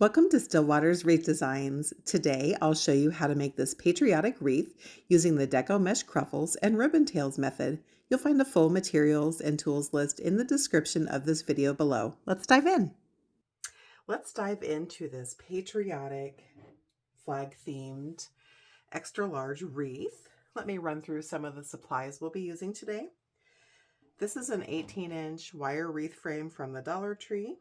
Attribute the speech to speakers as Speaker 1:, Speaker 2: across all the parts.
Speaker 1: Welcome to Stillwater's Wreath Designs. Today I'll show you how to make this patriotic wreath using the Deco Mesh Cruffles and Ribbon Tails method. You'll find a full materials and tools list in the description of this video below. Let's dive in. Let's dive into this patriotic flag themed extra large wreath. Let me run through some of the supplies we'll be using today. This is an 18-inch wire wreath frame from the Dollar Tree.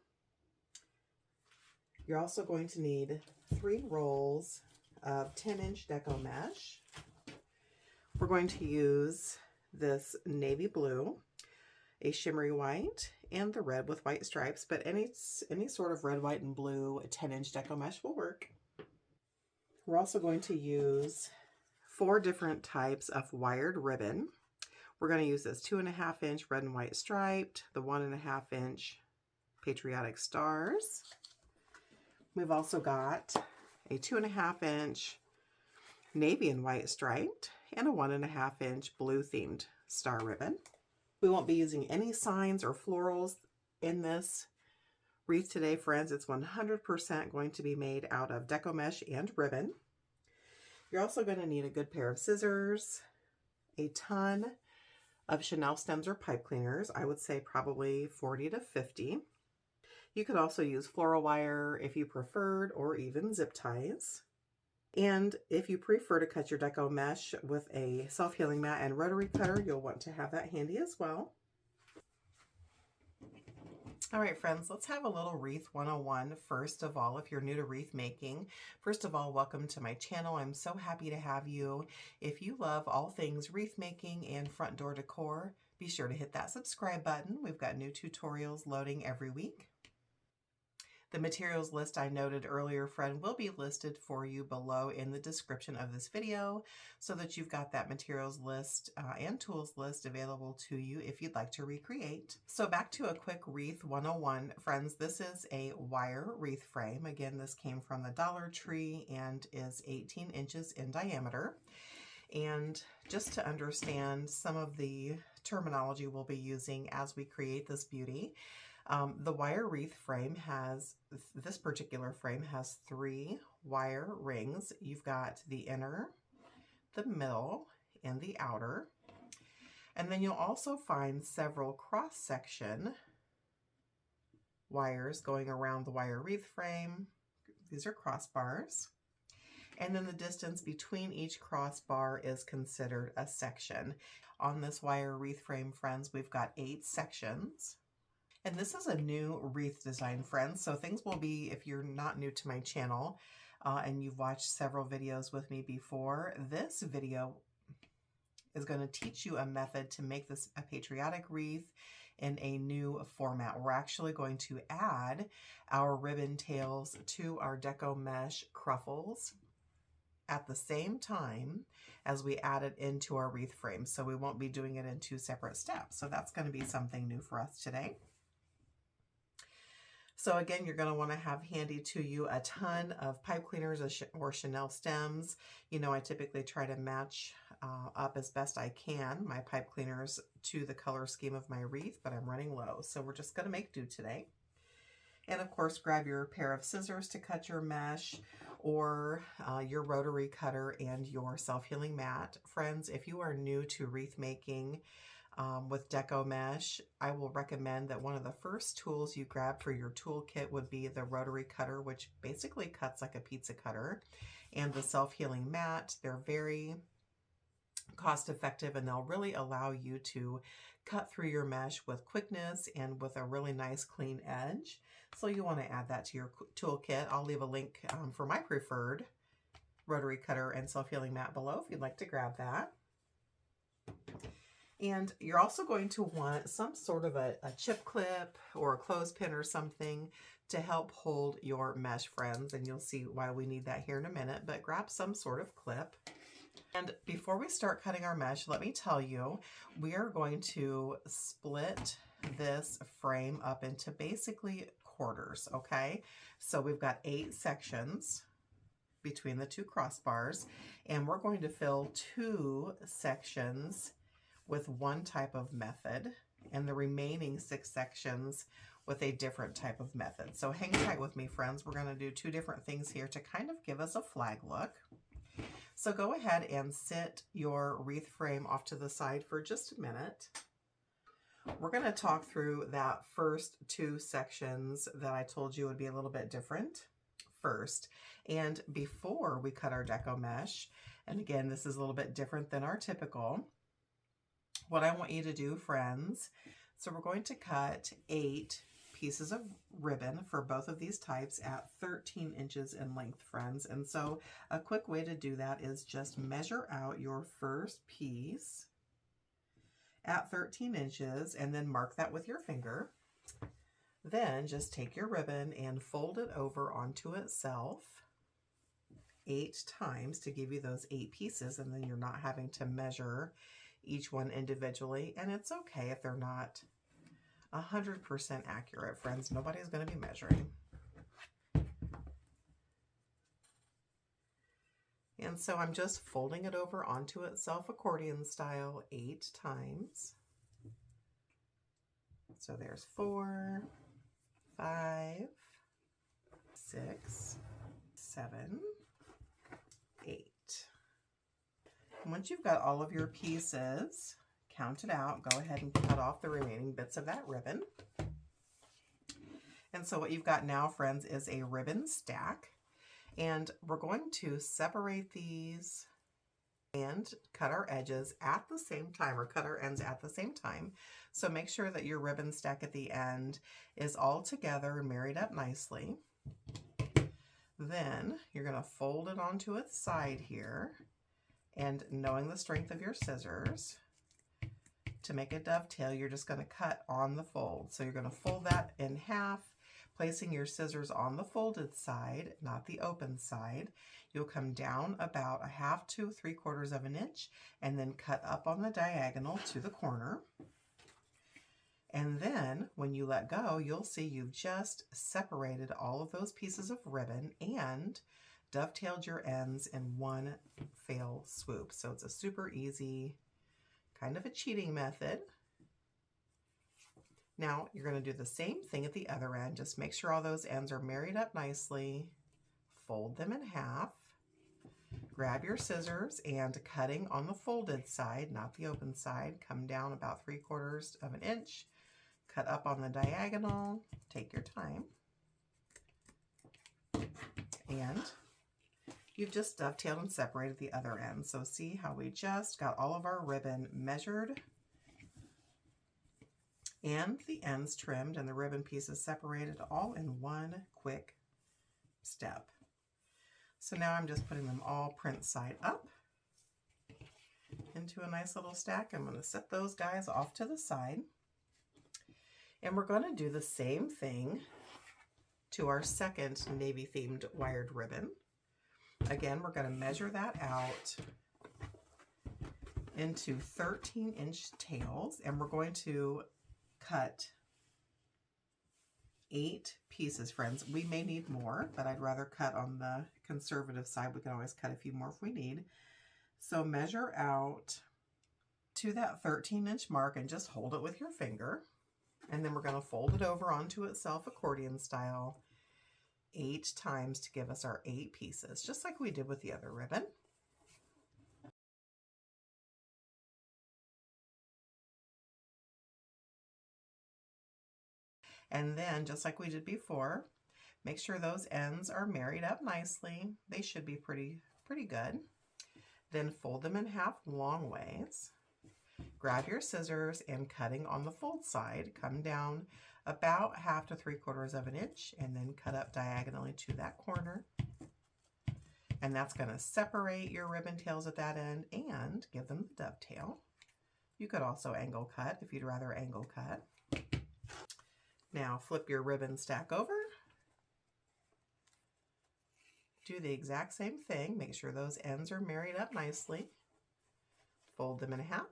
Speaker 1: You're also going to need 3 rolls of 10-inch deco mesh. We're going to use this navy blue, a shimmery white, and the red with white stripes, but any sort of red, white, and blue 10-inch deco mesh will work. We're also going to use 4 different types of wired ribbon. We're going to use this 2.5-inch red and white striped, the 1.5-inch patriotic stars. We've also got a 2.5-inch navy and white striped and a 1.5-inch blue themed star ribbon. We won't be using any signs or florals in this wreath today, friends. It's 100% going to be made out of deco mesh and ribbon. You're also going to need a good pair of scissors, a ton of chenille stems or pipe cleaners. I would say probably 40 to 50. You could also use floral wire if you preferred, or even zip ties. And if you prefer to cut your deco mesh with a self-healing mat and rotary cutter, you'll want to have that handy as well. All right, friends, let's have a little Wreath 101. First of all, if you're new to wreath making, first of all, welcome to my channel. I'm so happy to have you. If you love all things wreath making and front door decor, be sure to hit that subscribe button. We've got new tutorials loading every week. The materials list I noted earlier, friend, will be listed for you below in the description of this video so that you've got that materials list and tools list available to you if you'd like to recreate. So back to a quick Wreath 101, friends. This is a wire wreath frame. Again, this came from the Dollar Tree and is 18 inches in diameter. And just to understand some of the terminology we'll be using as we create this beauty, the wire wreath frame this particular frame has 3 wire rings. You've got the inner, the middle, and the outer. And then you'll also find several cross-section wires going around the wire wreath frame. These are crossbars. And then the distance between each crossbar is considered a section. On this wire wreath frame, friends, we've got 8 sections. And this is a new wreath design, friends, so things will be, if you're not new to my channel and you've watched several videos with me before, this video is going to teach you a method to make this a patriotic wreath in a new format. We're actually going to add our ribbon tails to our deco mesh cruffles at the same time as we add it into our wreath frame. So we won't be doing it in 2 separate steps. So that's going to be something new for us today. So again, you're going to want to have handy to you a ton of pipe cleaners or chenille stems. You know, I typically try to match up as best I can my pipe cleaners to the color scheme of my wreath, but I'm running low. So we're just going to make do today. And of course, grab your pair of scissors to cut your mesh, or your rotary cutter and your self-healing mat. Friends, if you are new to wreath making, with deco mesh, I will recommend that one of the first tools you grab for your toolkit would be the rotary cutter, which basically cuts like a pizza cutter, and the self-healing mat. They're very cost effective and they'll really allow you to cut through your mesh with quickness and with a really nice clean edge. So you want to add that to your toolkit. I'll leave a link for my preferred rotary cutter and self-healing mat below if you'd like to grab that. And you're also going to want some sort of a chip clip or a clothespin or something to help hold your mesh, friends. And you'll see why we need that here in a minute, but grab some sort of clip. And before we start cutting our mesh, let me tell you, we are going to split this frame up into basically quarters, okay? So we've got 8 sections between the 2 crossbars, and we're going to fill 2 sections with one type of method and the remaining 6 sections with a different type of method. So hang tight with me, friends. We're going to do two different things here to kind of give us a flag look. So go ahead and sit your wreath frame off to the side for just a minute. We're going to talk through that first two sections that I told you would be a little bit different first. And before we cut our deco mesh, and again, this is a little bit different than our typical, what I want you to do, friends, so we're going to cut 8 pieces of ribbon for both of these types at 13 inches in length, friends. And so a quick way to do that is just measure out your first piece at 13 inches and then mark that with your finger. Then just take your ribbon and fold it over onto itself 8 times to give you those 8 pieces, and then you're not having to measure each one individually. And it's okay if they're not 100% accurate, friends. Nobody's going to be measuring. And so I'm just folding it over onto itself accordion style 8 times. So there's 4, 5, 6, 7, 8. And once you've got all of your pieces counted out, go ahead and cut off the remaining bits of that ribbon. And so what you've got now, friends, is a ribbon stack. And we're going to separate these and cut our edges at the same time, or cut our ends at the same time. So make sure that your ribbon stack at the end is all together and married up nicely. Then you're going to fold it onto its side here, and knowing the strength of your scissors, to make a dovetail, you're just going to cut on the fold. So you're going to fold that in half, placing your scissors on the folded side, not the open side. You'll come down about 1/2 to 3/4 of an inch and then cut up on the diagonal to the corner. And then when you let go, you'll see you've just separated all of those pieces of ribbon and dovetailed your ends in one fell swoop. So it's a super easy, kind of a cheating method. Now you're going to do the same thing at the other end. Just make sure all those ends are married up nicely. Fold them in half. Grab your scissors and cutting on the folded side, not the open side, come down about 3/4 of an inch. Cut up on the diagonal. Take your time. And you've just dovetailed and separated the other end. So see how we just got all of our ribbon measured and the ends trimmed and the ribbon pieces separated all in one quick step. So now I'm just putting them all print side up into a nice little stack. I'm going to set those guys off to the side. And we're going to do the same thing to our second navy themed wired ribbon. Again, we're going to measure that out into 13-inch tails, and we're going to cut 8 pieces, friends. We may need more, but I'd rather cut on the conservative side. We can always cut a few more if we need. So measure out to that 13-inch mark and just hold it with your finger. And then we're going to fold it over onto itself accordion style 8 times to give us our 8 pieces, just like we did with the other ribbon. And then, just like we did before, make sure those ends are married up nicely. They should be pretty good. Then fold them in half long ways. Grab your scissors and cutting on the fold side, come down about 1/2 to 3/4 of an inch and then cut up diagonally to that corner. And that's going to separate your ribbon tails at that end and give them the dovetail. You could also angle cut if you'd rather angle cut. Now flip your ribbon stack over. Do the exact same thing. Make sure those ends are married up nicely. Fold them in half.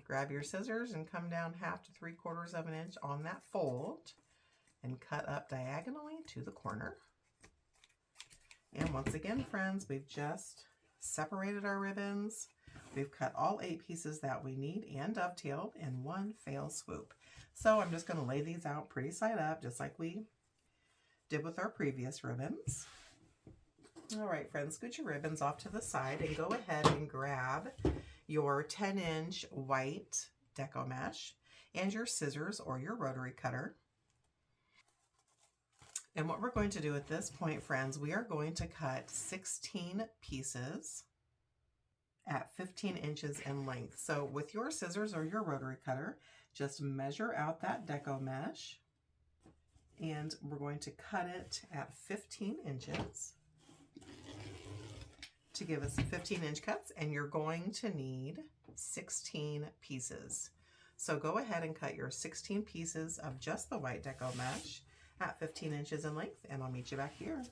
Speaker 1: Grab your scissors and come down 1/2 to 3/4 of an inch on that fold and cut up diagonally to the corner. And once again, friends, we've just separated our ribbons. We've cut all 8 pieces that we need and dovetailed in one fell swoop. So I'm just going to lay these out pretty side up, just like we did with our previous ribbons. All right, friends, scoot your ribbons off to the side and go ahead and grab your 10-inch white deco mesh and your scissors or your rotary cutter. And what we're going to do at this point, friends, we are going to cut 16 pieces at 15 inches in length. So with your scissors or your rotary cutter, just measure out that deco mesh, and we're going to cut it at 15 inches to give us 15-inch cuts, and you're going to need 16 pieces. So go ahead and cut your 16 pieces of just the white deco mesh at 15 inches in length, and I'll meet you back here.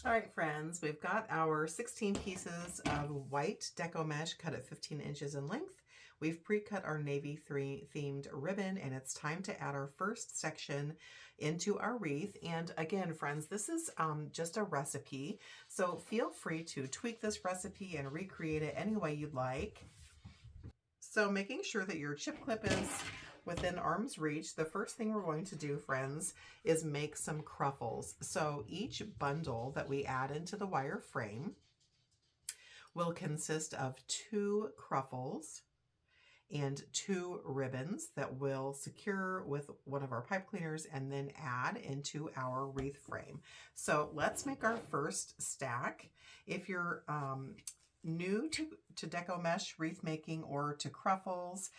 Speaker 1: All right, friends, we've got our 16 pieces of white deco mesh cut at 15 inches in length. We've pre-cut our navy 3 themed ribbon, and it's time to add our first section into our wreath. And again, friends, this is just a recipe, so feel free to tweak this recipe and recreate it any way you'd like. So making sure that your chip clip is within arm's reach, the first thing we're going to do, friends, is make some cruffles. So each bundle that we add into the wire frame will consist of 2 cruffles and 2 ribbons that we'll secure with one of our pipe cleaners and then add into our wreath frame. So let's make our first stack. If you're new to deco mesh wreath making or to cruffles,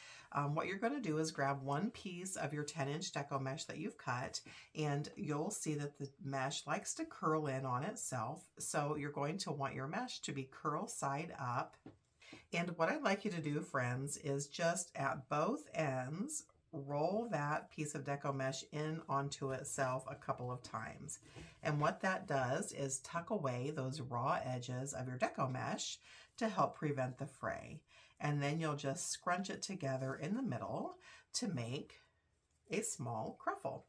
Speaker 1: what you're going to do is grab one piece of your 10-inch deco mesh that you've cut, and you'll see that the mesh likes to curl in on itself. So you're going to want your mesh to be curl side up. And what I'd like you to do, friends, is just at both ends, roll that piece of deco mesh in onto itself a couple of times. And what that does is tuck away those raw edges of your deco mesh to help prevent the fray. And then you'll just scrunch it together in the middle to make a small cruffle.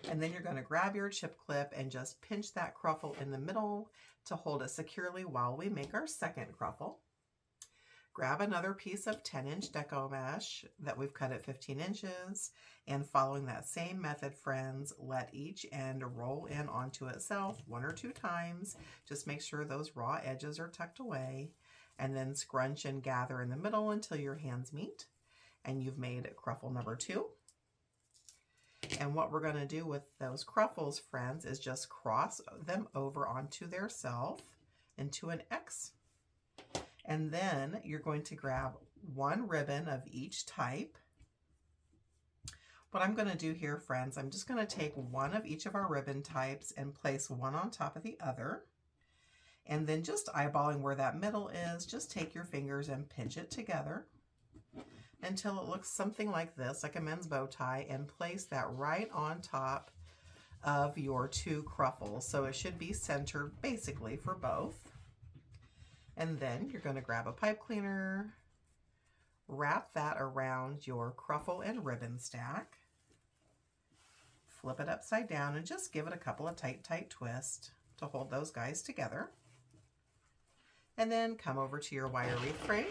Speaker 1: And then you're going to grab your chip clip and just pinch that cruffle in the middle to hold it securely while we make our second cruffle. Grab another piece of 10-inch deco mesh that we've cut at 15 inches, and following that same method, friends, let each end roll in onto itself 1 or 2 times. Just make sure those raw edges are tucked away, and then scrunch and gather in the middle until your hands meet, and you've made cruffle number 2. And what we're going to do with those cruffles, friends, is just cross them over onto their self into an X. And then you're going to grab 1 ribbon of each type. What I'm going to do here, friends, I'm just going to take 1 of each of our ribbon types and place one on top of the other. And then just eyeballing where that middle is, just take your fingers and pinch it together until it looks something like this, like a men's bow tie, and place that right on top of your 2 cruffles. So it should be centered basically for both. And then you're going to grab a pipe cleaner, wrap that around your cruffle and ribbon stack, flip it upside down, and just give it a couple of tight twists to hold those guys together. And then come over to your wire wreath frame,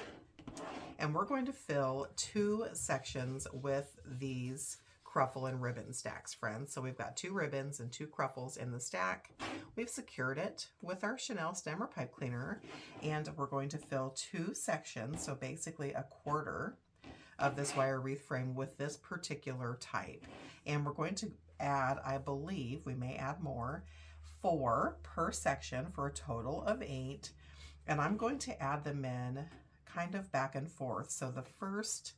Speaker 1: and we're going to fill 2 sections with these cruffle and ribbon stacks, friends. So we've got 2 ribbons and 2 cruffles in the stack. We've secured it with our Chanel stem or pipe cleaner, and we're going to fill 2 sections, so basically a quarter of this wire wreath frame with this particular type. And we're going to add, I believe we may add more, 4 per section for a total of 8. And I'm going to add them in kind of back and forth. So the first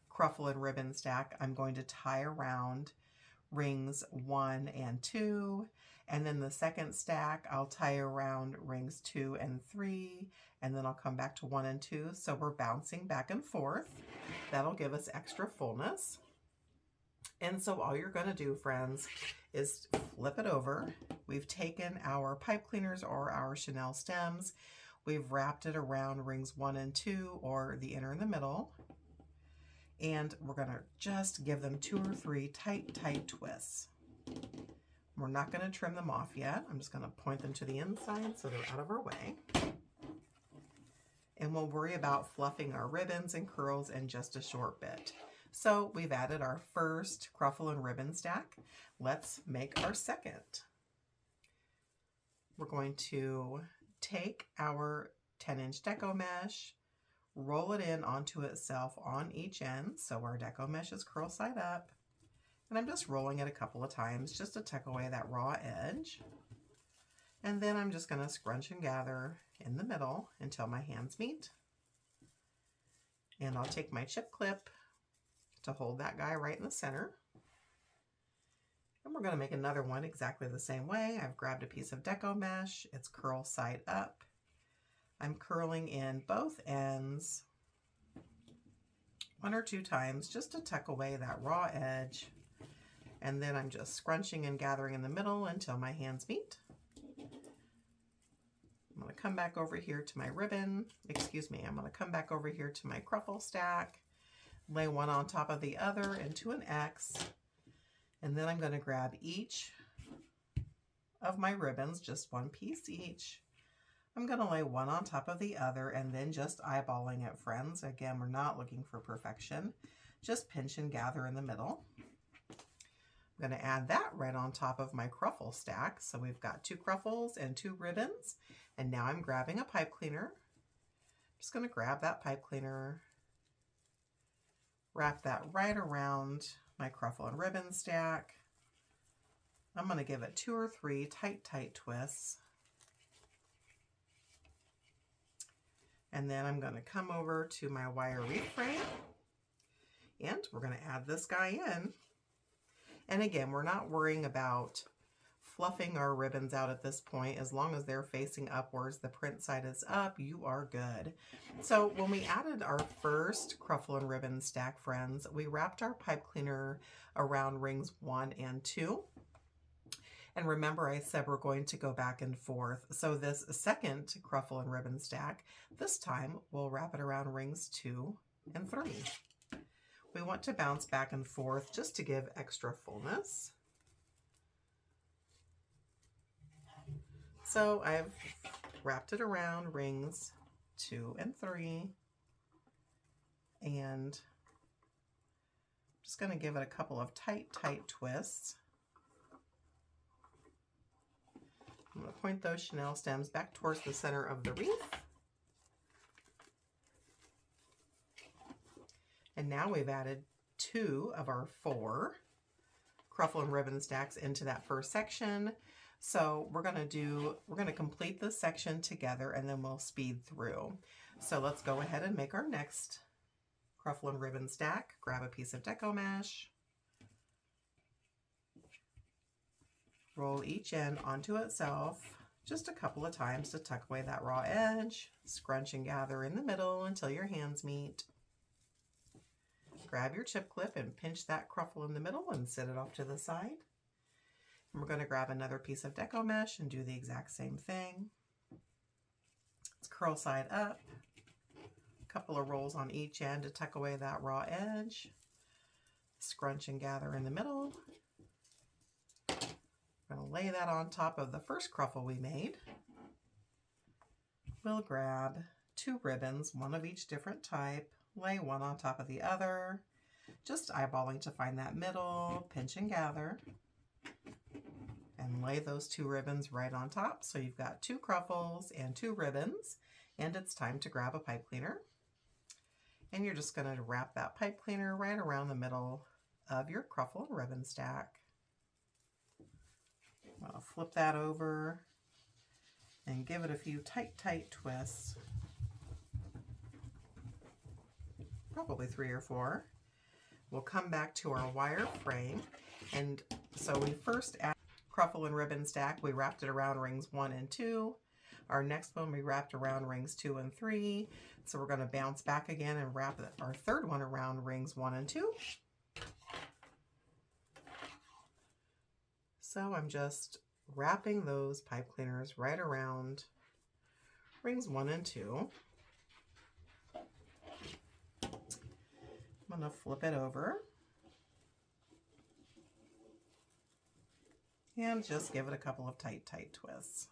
Speaker 1: cruffle and ribbon stack, I'm going to tie around rings 1 and 2, and then the second stack I'll tie around rings 2 and 3, and then I'll come back to 1 and 2. So we're bouncing back and forth. That'll give us extra fullness. And so all you're going to do, friends, is flip it over. We've taken our pipe cleaners or our Chanel stems, we've wrapped it around rings 1 and 2, or the inner and the middle, and we're going to just give them 2 or 3 tight twists. We're not going to trim them off yet. I'm just going to point them to the inside so they're out of our way. And we'll worry about fluffing our ribbons and curls in just a short bit. So we've added our first Cruffle and Ribbon stack. Let's make our second. We're going to take our 10-inch deco mesh, roll it in onto itself on each end. So our deco mesh is curl side up. And I'm just rolling it a couple of times just to tuck away that raw edge. And then I'm just going to scrunch and gather in the middle until my hands meet. And I'll take my chip clip to hold that guy right in the center. And we're going to make another one exactly the same way. I've grabbed a piece of deco mesh. It's curl side up. I'm curling in both ends 1 or 2 times just to tuck away that raw edge. And then I'm just scrunching and gathering in the middle until my hands meet. I'm going to come back over here to my ribbon. I'm going to come back over here to my Cruffle stack, lay one on top of the other into an X, and then I'm going to grab each of my ribbons, just one piece each. I'm going to lay one on top of the other and then just eyeballing it, friends. Again, we're not looking for perfection. Just pinch and gather in the middle. I'm going to add that right on top of my Cruffle stack. So we've got 2 Cruffles and 2 ribbons. And now I'm grabbing a pipe cleaner. I'm just going to grab that pipe cleaner, wrap that right around my Cruffle and ribbon stack. I'm going to give it 2 or 3 tight twists. And then I'm going to come over to my wire wreath frame and we're going to add this guy in. And again, we're not worrying about fluffing our ribbons out at this point. As long as they're facing upwards, the print side is up, you are good. So when we added our first Cruffle and Ribbon stack, friends, we wrapped our pipe cleaner around rings 1 and 2. And remember, I said we're going to go back and forth. So this second Cruffle and Ribbon stack, this time we'll wrap it around rings 2 and 3. We want to bounce back and forth just to give extra fullness. So I've wrapped it around rings 2 and 3, and I'm just going to give it a couple of tight twists. I'm going to point those chenille stems back towards the center of the wreath. And now we've added 2 of our 4 Cruffle and Ribbon stacks into that first section. So we're going to complete this section together and then we'll speed through. So let's go ahead and make our next Cruffle and Ribbon stack. Grab a piece of deco mesh. Roll each end onto itself just a couple of times to tuck away that raw edge. Scrunch and gather in the middle until your hands meet. Grab your chip clip and pinch that Cruffle in the middle and set it off to the side. And we're going to grab another piece of deco mesh and do the exact same thing. Let's curl side up. A couple of rolls on each end to tuck away that raw edge. Scrunch and gather in the middle. We're going to lay that on top of the first Cruffle we made. We'll grab 2 ribbons, one of each different type, lay one on top of the other, just eyeballing to find that middle, pinch and gather, and lay those 2 ribbons right on top. So you've got 2 Cruffles and 2 ribbons, and it's time to grab a pipe cleaner. And you're just going to wrap that pipe cleaner right around the middle of your Cruffle and Ribbon stack. I'll flip that over and give it a few tight twists. Probably 3 or 4. We'll come back to our wire frame. And so we first added Cruffle and Ribbon stack. We wrapped it around rings 1 and 2. Our next one we wrapped around rings 2 and 3. So we're going to bounce back again and wrap our third one around rings 1 and 2. So I'm just wrapping those pipe cleaners right around rings 1 and 2. I'm going to flip it over and just give it a couple of tight twists.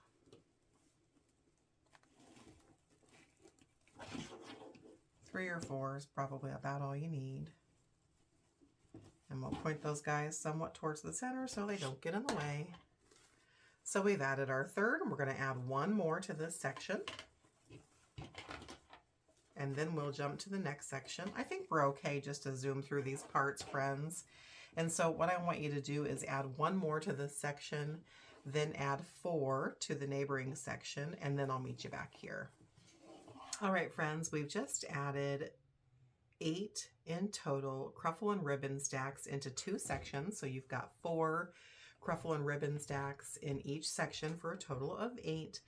Speaker 1: Three or 4 is probably about all you need. And we'll point those guys somewhat towards the center so they don't get in the way. So we've added our third, and we're going to add one more to this section. And then we'll jump to the next section. I think we're okay just to zoom through these parts, friends. And so what I want you to do is add one more to this section, then add 4 to the neighboring section, and then I'll meet you back here. All right, friends, we've just added 8 in total Cruffle and Ribbon stacks into 2 sections. So you've got 4 Cruffle and Ribbon stacks in each section for a total of 8.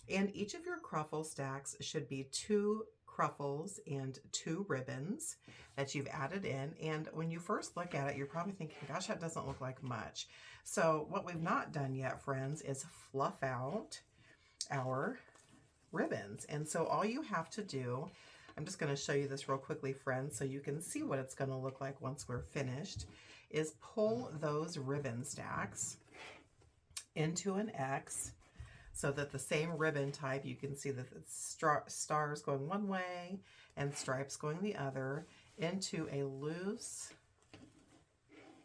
Speaker 1: And each of your Cruffle stacks should be 2 Cruffles and 2 ribbons that you've added in. And when you first look at it, you're probably thinking, gosh, that doesn't look like much. So what we've not done yet, friends, is fluff out our ribbons. And so all you have to do, I'm just going to show you this real quickly, friends, so you can see what it's going to look like once we're finished, is pull those ribbon stacks into an X so that the same ribbon type, you can see that it's stars going one way and stripes going the other, into a loose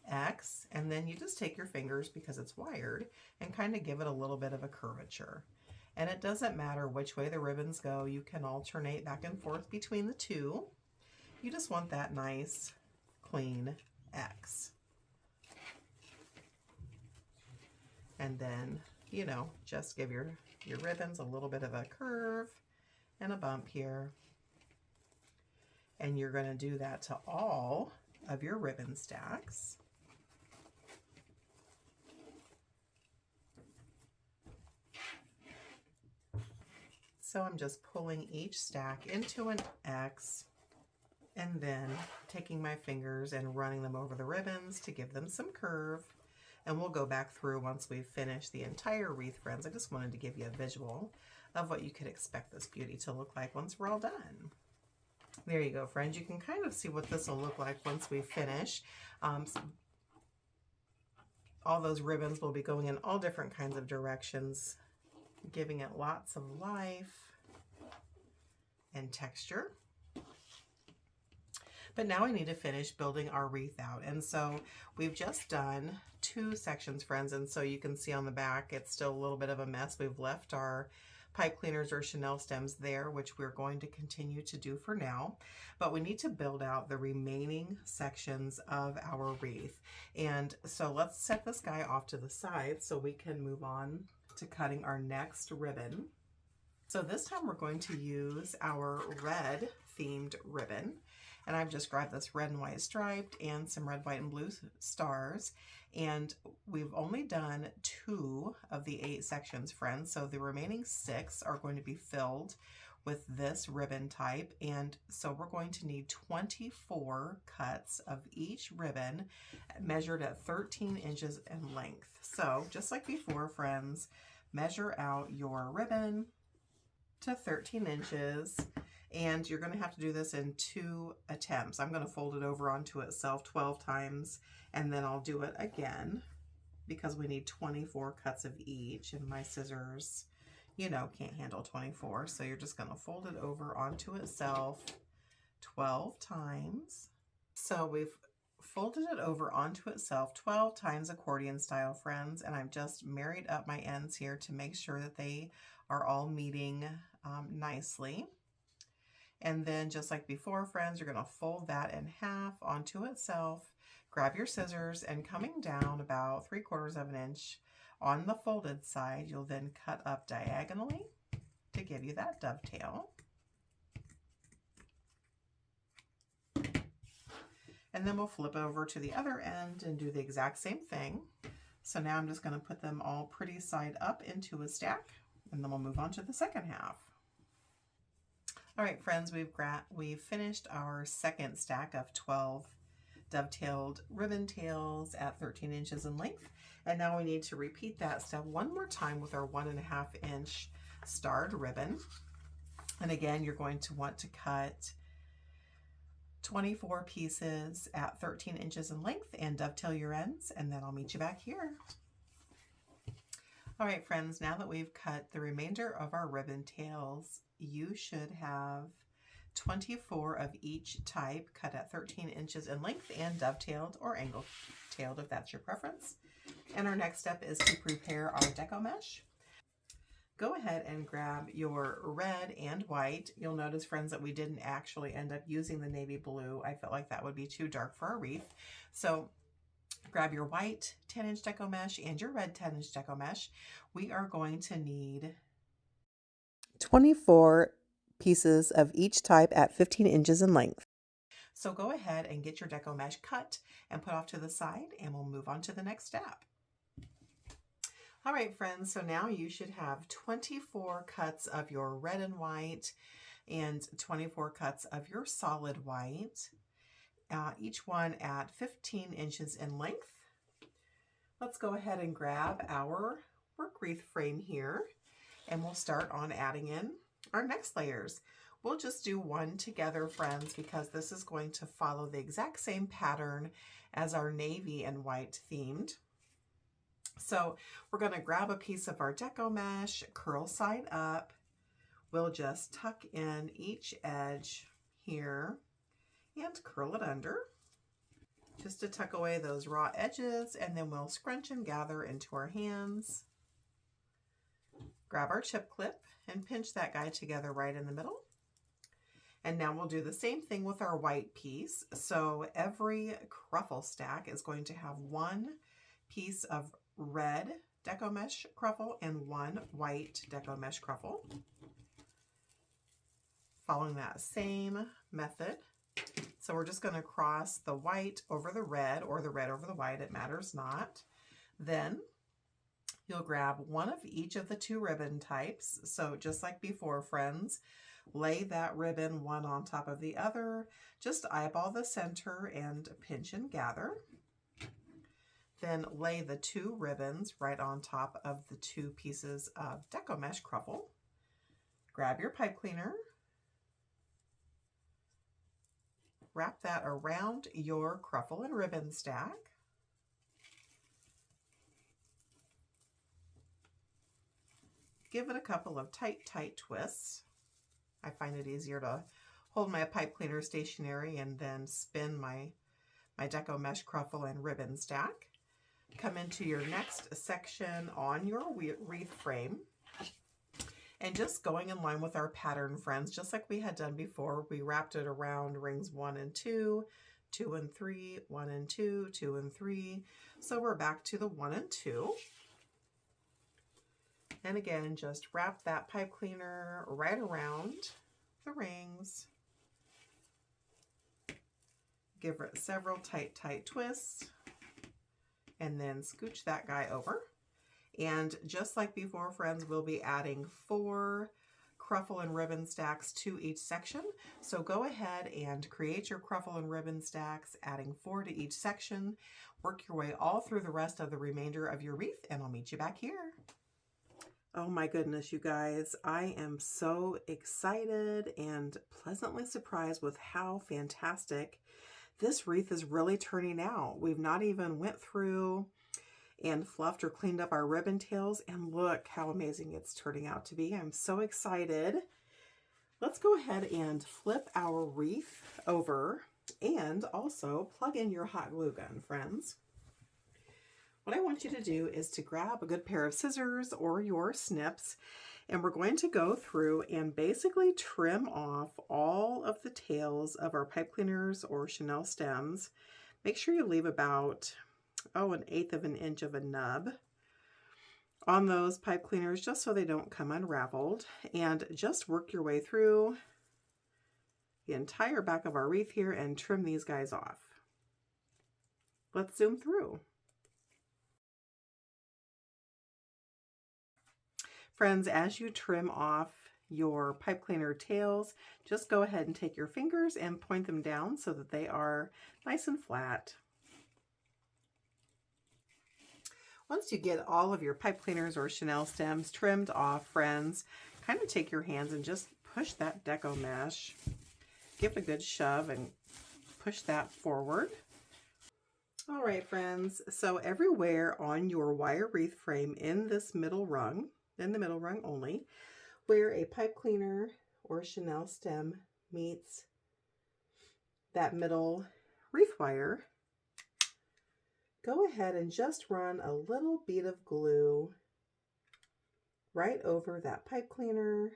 Speaker 1: X, and then you just take your fingers, because it's wired, and kind of give it a little bit of a curvature. And it doesn't matter which way the ribbons go, you can alternate back and forth between the two. You just want that nice, clean X. And then, you know, just give your ribbons a little bit of a curve and a bump here. And you're going to do that to all of your ribbon stacks. So I'm just pulling each stack into an X and then taking my fingers and running them over the ribbons to give them some curve. And we'll go back through once we've finished the entire wreath, friends. I just wanted to give you a visual of what you could expect this beauty to look like once we're all done. There you go, friends. You can kind of see what this will look like once we finish. All those ribbons will be going in all different kinds of directions, giving it lots of life and texture. But now we need to finish building our wreath out. And so we've just done 2 sections, friends. And so you can see on the back, it's still a little bit of a mess. We've left our pipe cleaners or chenille stems there, which we're going to continue to do for now. But we need to build out the remaining sections of our wreath. And so let's set this guy off to the side so we can move on to cutting our next ribbon. So this time we're going to use our red themed ribbon. And I've just grabbed this red and white striped and some red, white, and blue stars. And we've only done 2 of the 8 sections, friends. So the remaining 6 are going to be filled with this ribbon type. And so we're going to need 24 cuts of each ribbon measured at 13 inches in length. So just like before, friends, measure out your ribbon to 13 inches. And you're going to have to do this in 2 attempts. I'm going to fold it over onto itself 12 times, and then I'll do it again because we need 24 cuts of each, and my scissors, you know, can't handle 24. So you're just going to fold it over onto itself 12 times. So we've folded it over onto itself 12 times accordion style, friends, and I've just married up my ends here to make sure that they are all meeting nicely. And then just like before, friends, you're going to fold that in half onto itself, grab your scissors, and coming down about 3/4 of an inch on the folded side, you'll then cut up diagonally to give you that dovetail. And then we'll flip over to the other end and do the exact same thing. So now I'm just going to put them all pretty side up into a stack, and then we'll move on to the second half. All right, friends, we've finished our second stack of 12 dovetailed ribbon tails at 13 inches in length. And now we need to repeat that step one more time with our 1.5 inch starred ribbon. And again, you're going to want to cut 24 pieces at 13 inches in length and dovetail your ends, and then I'll meet you back here. All right, friends, now that we've cut the remainder of our ribbon tails, you should have 24 of each type, cut at 13 inches in length and dovetailed or angle-tailed if that's your preference. And our next step is to prepare our deco mesh. Go ahead and grab your red and white. You'll notice, friends, that we didn't actually end up using the navy blue. I felt like that would be too dark for our wreath. So grab your white 10-inch deco mesh and your red 10-inch deco mesh. We are going to need 24 pieces of each type at 15 inches in length. So go ahead and get your deco mesh cut and put off to the side, and we'll move on to the next step. All right, friends, so now you should have 24 cuts of your red and white and 24 cuts of your solid white, each one at 15 inches in length. Let's go ahead and grab our work wreath frame here, and we'll start on adding in our next layers. We'll just do one together, friends, because this is going to follow the exact same pattern as our navy and white themed. So we're going to grab a piece of our deco mesh, curl side up. We'll just tuck in each edge here and curl it under, just to tuck away those raw edges, and then we'll scrunch and gather into our hands. Grab our chip clip and pinch that guy together right in the middle. And now we'll do the same thing with our white piece. So every cruffle stack is going to have one piece of red deco mesh cruffle and one white deco mesh cruffle. Following that same method. So we're just going to cross the white over the red, or the red over the white, it matters not. Then you'll grab one of each of the two ribbon types. So just like before, friends, lay that ribbon one on top of the other. Just eyeball the center and pinch and gather. Then lay the two ribbons right on top of the two pieces of deco mesh cruffle. Grab your pipe cleaner. Wrap that around your cruffle and ribbon stack. Give it a couple of tight twists. I find it easier to hold my pipe cleaner stationary and then spin my deco mesh cruffle and ribbon stack. Come into your next section on your wreath frame, and just going in line with our pattern, friends, just like we had done before, we wrapped it around rings 1 and 2, 2 and 3, 1 and 2, 2 and 3. So we're back to the 1 and 2. And again, just wrap that pipe cleaner right around the rings. Give it several tight twists, and then scooch that guy over. And just like before, friends, we'll be adding 4 cruffle and ribbon stacks to each section. So go ahead and create your cruffle and ribbon stacks, adding 4 to each section. Work your way all through the rest of the remainder of your wreath, and I'll meet you back here. Oh my goodness, you guys, I am so excited and pleasantly surprised with how fantastic this wreath is really turning out. We've not even went through and fluffed or cleaned up our ribbon tails, and look how amazing it's turning out to be. I'm so excited. Let's go ahead and flip our wreath over and also plug in your hot glue gun, friends. What I want you to do is to grab a good pair of scissors or your snips, and we're going to go through and basically trim off all of the tails of our pipe cleaners or chenille stems. Make sure you leave about, 1/8 of an inch of a nub on those pipe cleaners, just so they don't come unraveled. And just work your way through the entire back of our wreath here and trim these guys off. Let's zoom through. Friends, as you trim off your pipe cleaner tails, just go ahead and take your fingers and point them down so that they are nice and flat. Once you get all of your pipe cleaners or chenille stems trimmed off, friends, kind of take your hands and just push that deco mesh. Give it a good shove and push that forward. All right, friends, so everywhere on your wire wreath frame in this middle rung, in the middle rung only, where a pipe cleaner or chenille stem meets that middle wreath wire, go ahead and just run a little bead of glue right over that pipe cleaner,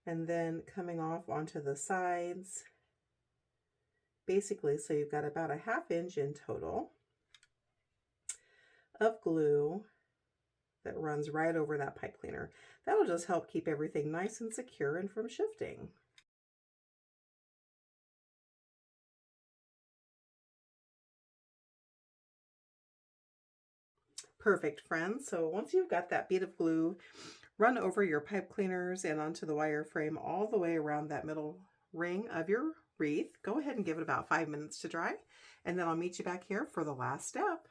Speaker 1: and then coming off onto the sides, basically, so you've got about a 1/2 inch in total of glue that runs right over that pipe cleaner. That'll just help keep everything nice and secure and from shifting. Perfect, friends. So once you've got that bead of glue run over your pipe cleaners and onto the wire frame all the way around that middle ring of your wreath, go ahead and give it about 5 minutes to dry, and then I'll meet you back here for the last step.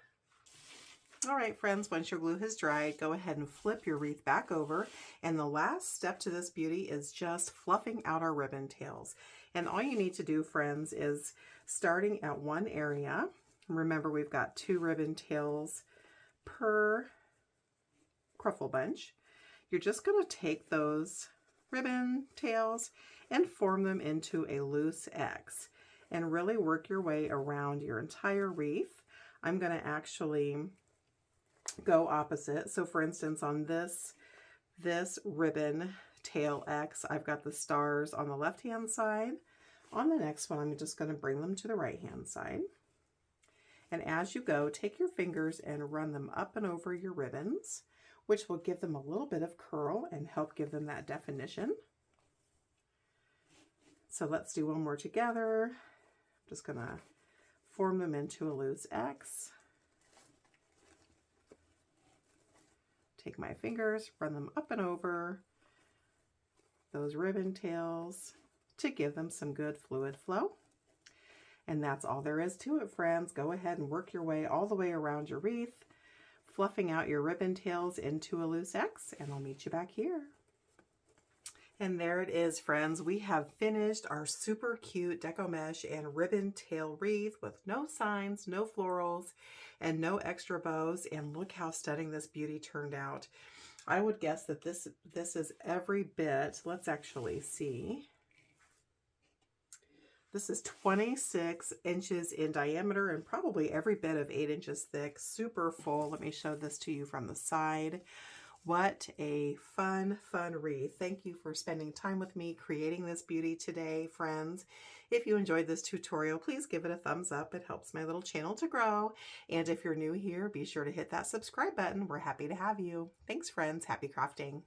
Speaker 1: All right, friends, once your glue has dried, go ahead and flip your wreath back over, and the last step to this beauty is just fluffing out our ribbon tails. And all you need to do, friends, is starting at one area. Remember, we've got 2 ribbon tails per cruffle bunch. You're just going to take those ribbon tails and form them into a loose X and really work your way around your entire wreath. I'm going to actually go opposite. So for instance, on this ribbon tail X, I've got the stars on the left hand side. On the next one, I'm just going to bring them to the right hand side. And as you go, take your fingers and run them up and over your ribbons, which will give them a little bit of curl and help give them that definition. So let's do one more together. I'm just going to form them into a loose X. Take my fingers, run them up and over those ribbon tails to give them some good fluid flow. And that's all there is to it, friends. Go ahead and work your way all the way around your wreath, fluffing out your ribbon tails into a loose X, and I'll meet you back here. And there it is, friends. We have finished our super cute deco mesh and ribbon tail wreath with no signs, no florals, and no extra bows. And look how stunning this beauty turned out. I would guess that this is every bit, let's actually see. This is 26 inches in diameter and probably every bit of 8 inches thick, super full. Let me show this to you from the side. What a fun wreath. Thank you for spending time with me creating this beauty today, friends. If you enjoyed this tutorial, please give it a thumbs up. It helps my little channel to grow. And if you're new here, be sure to hit that subscribe button. We're happy to have you. Thanks, friends. Happy crafting.